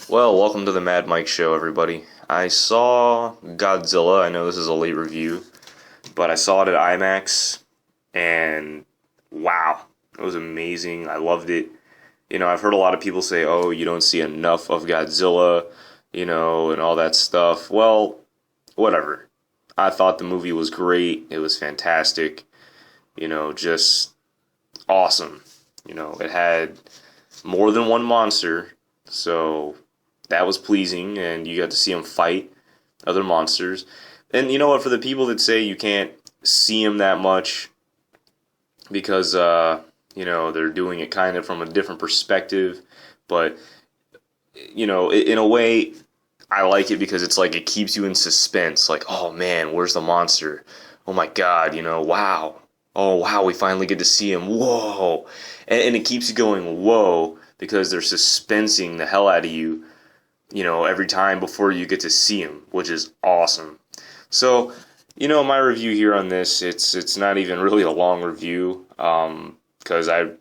Well, welcome to the Mad Mike Show, everybody. I saw Godzilla. I know this is a late review, but I saw it at IMAX, and wow, it was amazing. I loved it. I've heard a lot of people say, oh, you don't see enough of Godzilla, and all that stuff. Well, whatever. I thought the movie was great. It was fantastic. Just awesome. It had more than one monster, so that was pleasing, and you got to see him fight other monsters. And you know what, for the people that say you can't see him that much because, they're doing it kind of from a different perspective, but, in a way, I like it because it's like it keeps you in suspense. Like, oh man, where's the monster? Oh my god, wow. Oh wow, we finally get to see him. Whoa. And it keeps you going, whoa, because they're suspensing the hell out of you, every time before you get to see him, which is awesome. So, my review here on this, it's not even really a long review, because I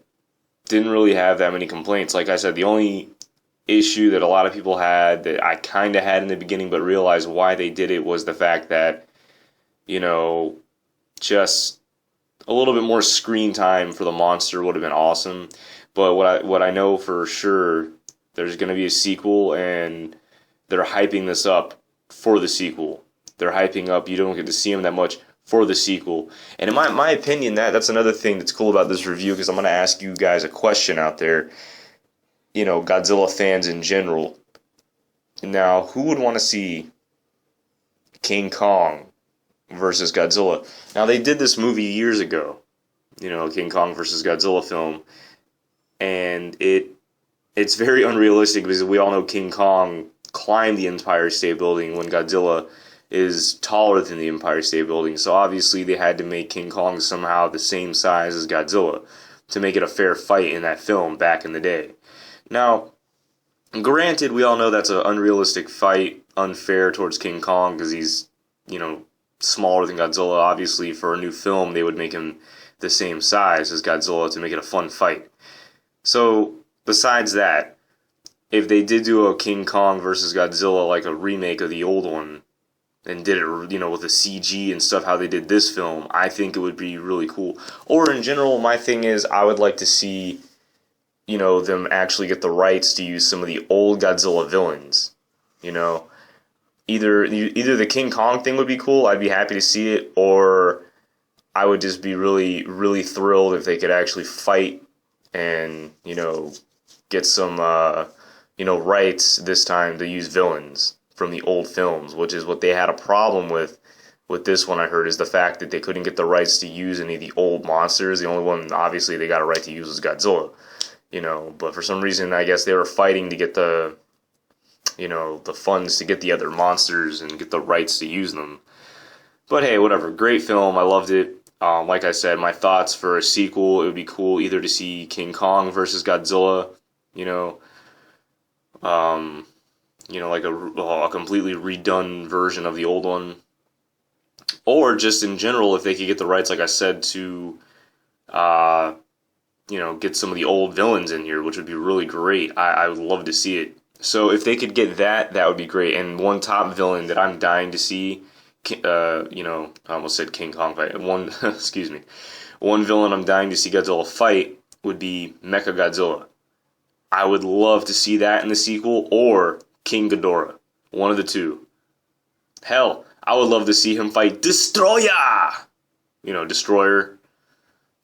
didn't really have that many complaints. Like I said, the only issue that a lot of people had that I kind of had in the beginning but realized why they did it was the fact that, just a little bit more screen time for the monster would have been awesome. But what I know for sure, there's going to be a sequel, and they're hyping this up for the sequel. They're hyping up, you don't get to see him that much for the sequel. And in my opinion, that's another thing that's cool about this review, because I'm going to ask you guys a question out there, Godzilla fans in general. Now, who would want to see King Kong versus Godzilla? Now, they did this movie years ago, King Kong versus Godzilla film, and it's very unrealistic because we all know King Kong climbed the Empire State Building when Godzilla is taller than the Empire State Building. So obviously they had to make King Kong somehow the same size as Godzilla to make it a fair fight in that film back in the day. Now, granted, we all know that's an unrealistic fight, unfair towards King Kong because he's, smaller than Godzilla. Obviously, for a new film, they would make him the same size as Godzilla to make it a fun fight. So, besides that, if they did do a King Kong versus Godzilla, like a remake of the old one, and did it, with the CG and stuff, how they did this film, I think it would be really cool. Or in general, my thing is, I would like to see, them actually get the rights to use some of the old Godzilla villains. Either the King Kong thing would be cool, I'd be happy to see it, or I would just be really, really thrilled if they could actually fight and, get some, rights this time to use villains from the old films, which is what they had a problem with this one, I heard, is the fact that they couldn't get the rights to use any of the old monsters. The only one, obviously, they got a right to use was Godzilla, but for some reason, I guess they were fighting to get the funds to get the other monsters and get the rights to use them. But hey, whatever. Great film. I loved it. Like I said, my thoughts for a sequel, it would be cool either to see King Kong versus Godzilla, like a completely redone version of the old one. Or just in general, if they could get the rights, like I said, to, get some of the old villains in here, which would be really great. I would love to see it. So if they could get that would be great. And one top villain that I'm dying to see, I almost said King Kong fight. Excuse me. One villain I'm dying to see Godzilla fight would be Mechagodzilla. I would love to see that in the sequel, or King Ghidorah. One of the two. Hell, I would love to see him fight Destroyer! Destroyer.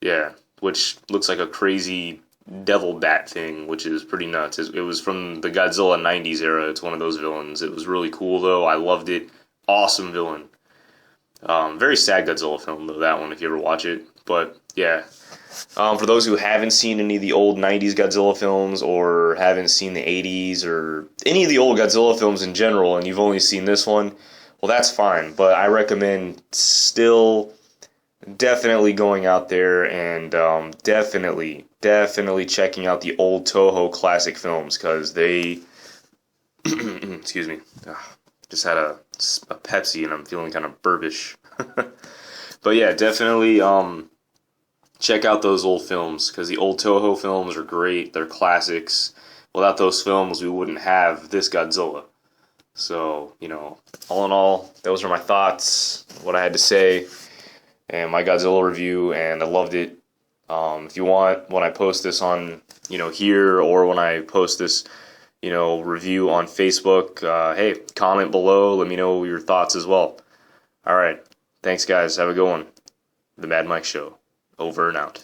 Yeah, which looks like a crazy devil bat thing, which is pretty nuts. It was from the Godzilla 90s era. It's one of those villains. It was really cool, though. I loved it. Awesome villain. Very sad Godzilla film, though, that one, if you ever watch it. But, yeah. For those who haven't seen any of the old 90s Godzilla films, or haven't seen the 80s, or any of the old Godzilla films in general, and you've only seen this one, well, that's fine. But I recommend still definitely going out there and definitely checking out the old Toho classic films, because they excuse me, just had a Pepsi and I'm feeling kind of burbish. But yeah, definitely check out those old films, because the old Toho films are great. They're classics. without those films, we wouldn't have this Godzilla. So, all in all, those are my thoughts, what I had to say, and my Godzilla review, and I loved it. If you want, when I post this on, here, or when I post this, review on Facebook, hey, comment below, let me know your thoughts as well. All right. Thanks, guys. Have a good one. The Mad Mike Show. Over and out.